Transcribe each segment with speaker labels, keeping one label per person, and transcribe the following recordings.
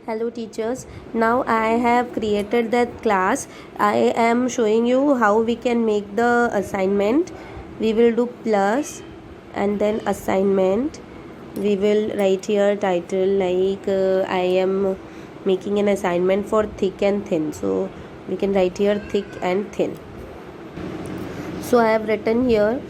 Speaker 1: Hello teachers, now I have created that class. I am showing you how we can make the assignment. We will do plus and then assignment. We will write here title like I am making an assignment for thick and thin. So we can write here thick and thin. So I have written here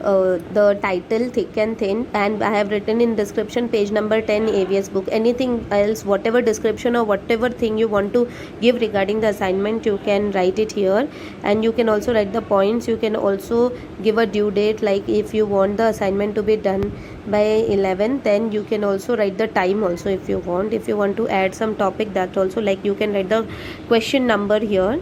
Speaker 1: the title thick and thin, and I have written in description page number 10 AVS book. Anything else, whatever description or whatever thing you want to give regarding the assignment, you can write it here, and you can also write the points. You can also give a due date, like if you want the assignment to be done by 11, then you can also write the time also if you want. If you want to add some topic, that also, like you can write the question number here,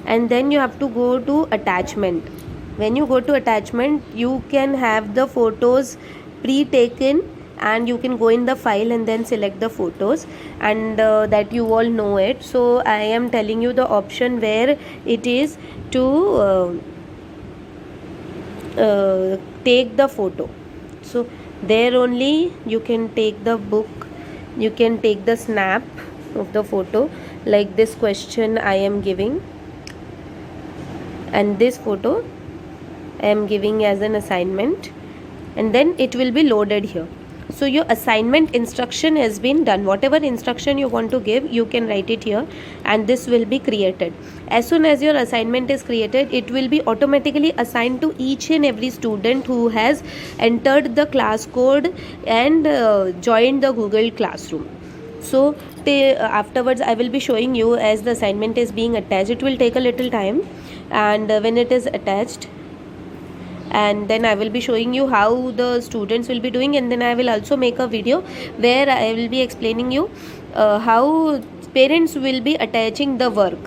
Speaker 1: and then you have to go to attachment. When you go to attachment, you can have the photos pre-taken, and you can go in the file and then select the photos, and that you all know it. So I am telling you the option where it is to take the photo. So there only you can take the book, you can take the snap of the photo, like this question I am giving, and this photo I am giving as an assignment, and then it will be loaded here. So your assignment instruction has been done. Whatever instruction you want to give, you can write it here, and this will be created. As soon as your assignment is created, it will be automatically assigned to each and every student who has entered the class code and joined the Google Classroom. So afterwards I will be showing you as the assignment is being attached. It will take a little time, and when it is attached, and then I will be showing you how the students will be doing, and then I will also make a video where I will be explaining you how parents will be attaching the work.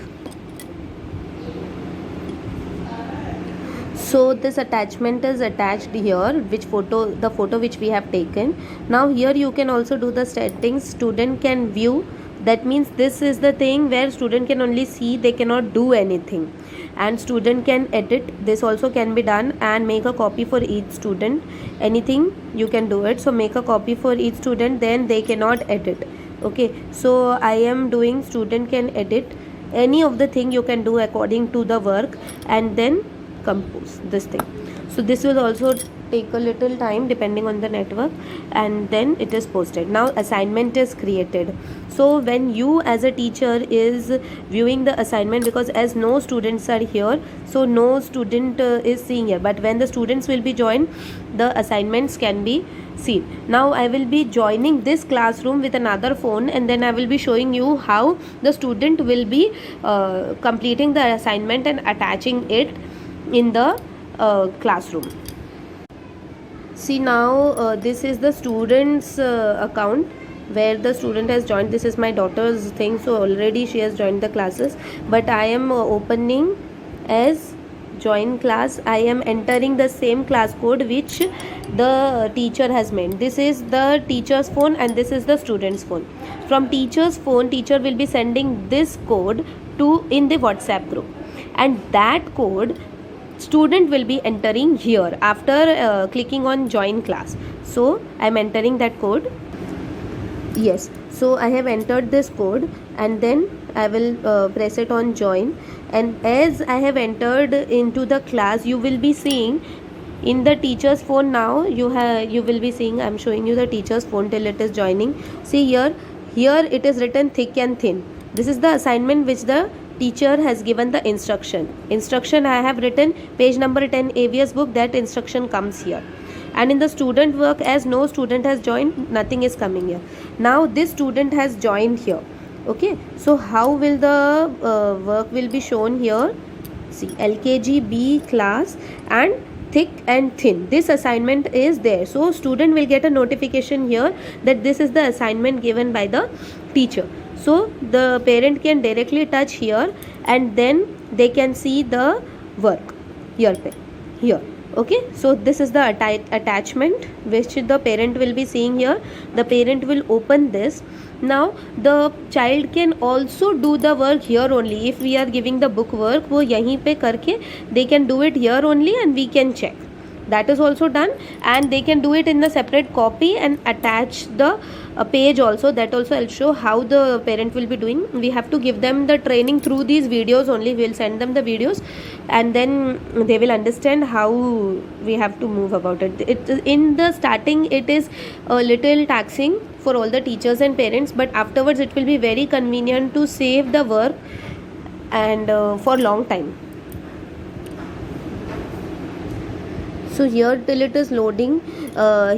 Speaker 1: So this attachment is attached here, which photo, the photo which we have taken. Now here you can also do the settings. Student can view, that means this is the thing where student can only see, they cannot do anything. And student can edit, this also can be done, and make a copy for each student. Anything you can do it. So make a copy for each student, then they cannot edit. Okay, so I am doing student can edit. Any of the thing you can do according to the work, and then compose this thing. So this will also take a little time depending on the network, and then it is posted. Now assignment is created. So when you as a teacher is viewing the assignment, because as no students are here, so no student is seeing here, but when the students will be joined, the assignments can be seen. Now I will be joining this classroom with another phone, and then I will be showing you how the student will be completing the assignment and attaching it in the classroom. See, now this is the student's account where the student has joined. This is my daughter's thing, so already she has joined the classes, but I am opening as join class. I am entering the same class code which the teacher has made. This is the teacher's phone, and this is the student's phone. From teacher's phone, teacher will be sending this code to in the WhatsApp group, and that code student will be entering here after clicking on join class. So I am entering that code. Yes, so I have entered this code, and then I will press it on join, and as I have entered into the class, you will be seeing in the teacher's phone. Now you will be seeing, I am showing you the teacher's phone till it is joining. See here it is written thick and thin. This is the assignment which the teacher has given the instruction I have written page number 10 AVS book. That instruction comes here, and in the student work, as no student has joined, nothing is coming here. Now this student has joined here. Okay, so how will the work will be shown here? See, LKG B class and thick and thin, this assignment is there. So student will get a notification here that this is the assignment given by the teacher. So the parent can directly touch here, and then they can see the work here. Okay, so this is the attachment which the parent will be seeing here. The parent will open this. Now the child can also do the work here only. If we are giving the book work, वो यहीं पे करके they can do it here only, and we can check. That is also done, and they can do it in the separate copy and attach the a page also, that also I'll show how the parent will be doing. We have to give them the training through these videos only. We'll send them the videos and then they will understand how we have to move about it. In the starting it is a little taxing for all the teachers and parents, but afterwards it will be very convenient to save the work and for long time. So here till it is loading,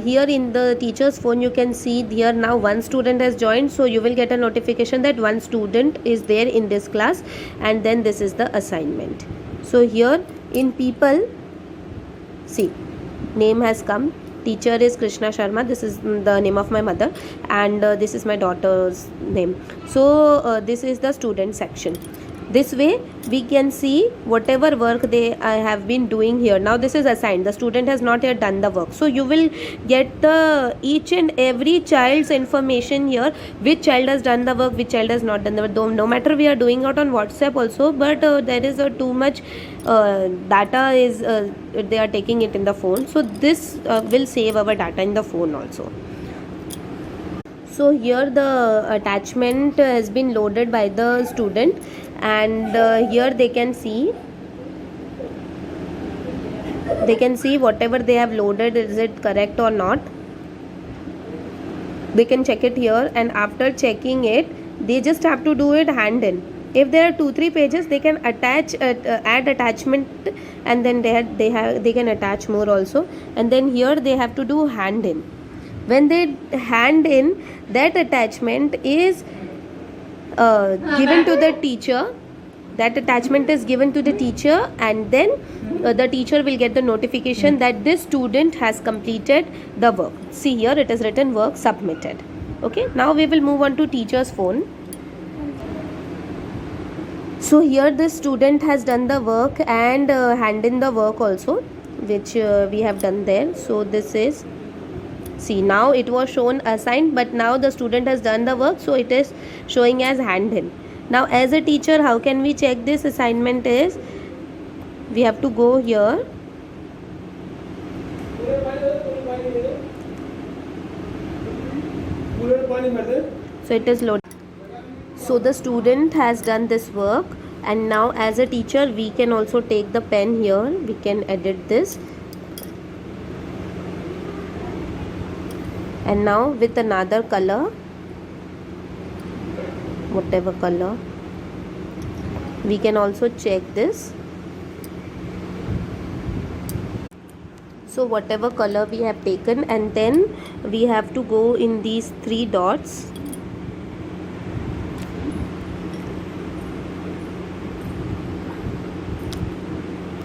Speaker 1: here in the teacher's phone you can see here now one student has joined, so you will get a notification that one student is there in this class, and then this is the assignment. So here in people, see, name has come. Teacher is Krishna Sharma. This is the name of my mother, and this is my daughter's name. So this is the student section. This way we can see whatever work they have been doing here. Now this is assigned. The student has not yet done the work. So you will get the each and every child's information here. Which child has done the work, which child has not done the work. No matter we are doing it on WhatsApp also, but there is too much data is they are taking it in the phone. So this will save our data in the phone also. So here the attachment has been loaded by the student, and here they can see whatever they have loaded, is it correct or not. They can check it here, and after checking it they just have to do it hand in. If there are 2-3 pages, they can attach add attachment, and then they can attach more also, and then here they have to do hand in. When they hand in, that attachment is given to the teacher. That attachment is given to the teacher, and then the teacher will get the notification that this student has completed the work. See here it is written work submitted. Okay, now we will move on to teacher's phone. So here this student has done the work and hand in the work also, which we have done there. So this is, see, now it was shown assigned, but now the student has done the work, so it is showing as hand in. Now as a teacher, how can we check this assignment is, we have to go here. So it is loaded. So the student has done this work, and now as a teacher we can also take the pen here, we can edit this. And now with another color, whatever color, we can also check this. So whatever color we have taken, and then we have to go in these 3 dots.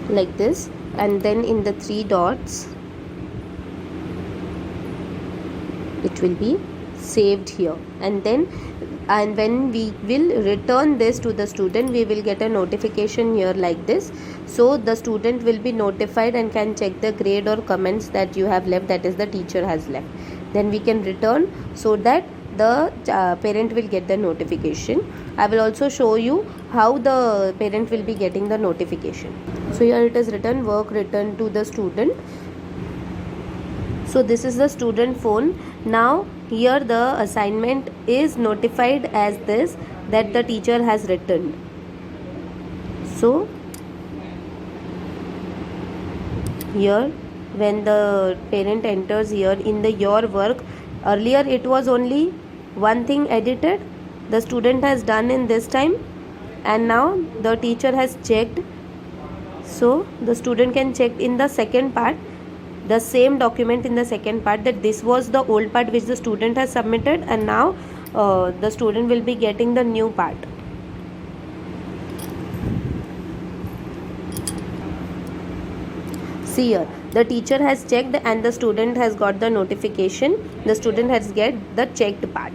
Speaker 1: Like this, and then in the 3 dots it will be saved here, and when we will return this to the student, we will get a notification here like this. So the student will be notified and can check the grade or comments that you have left, that is the teacher has left. Then we can return, so that the parent will get the notification. I will also show you how the parent will be getting the notification. So here it is written work returned to the student. So this is the student phone. Now here the assignment is notified as this, that the teacher has returned. So here when the parent enters here in the your work, earlier it was only one thing edited, the student has done in this time, and now the teacher has checked. So the student can check in the second part, the same document in the second part, that this was the old part which the student has submitted, and now the student will be getting the new part. See here, the teacher has checked and the student has got the notification. The student has get the checked part.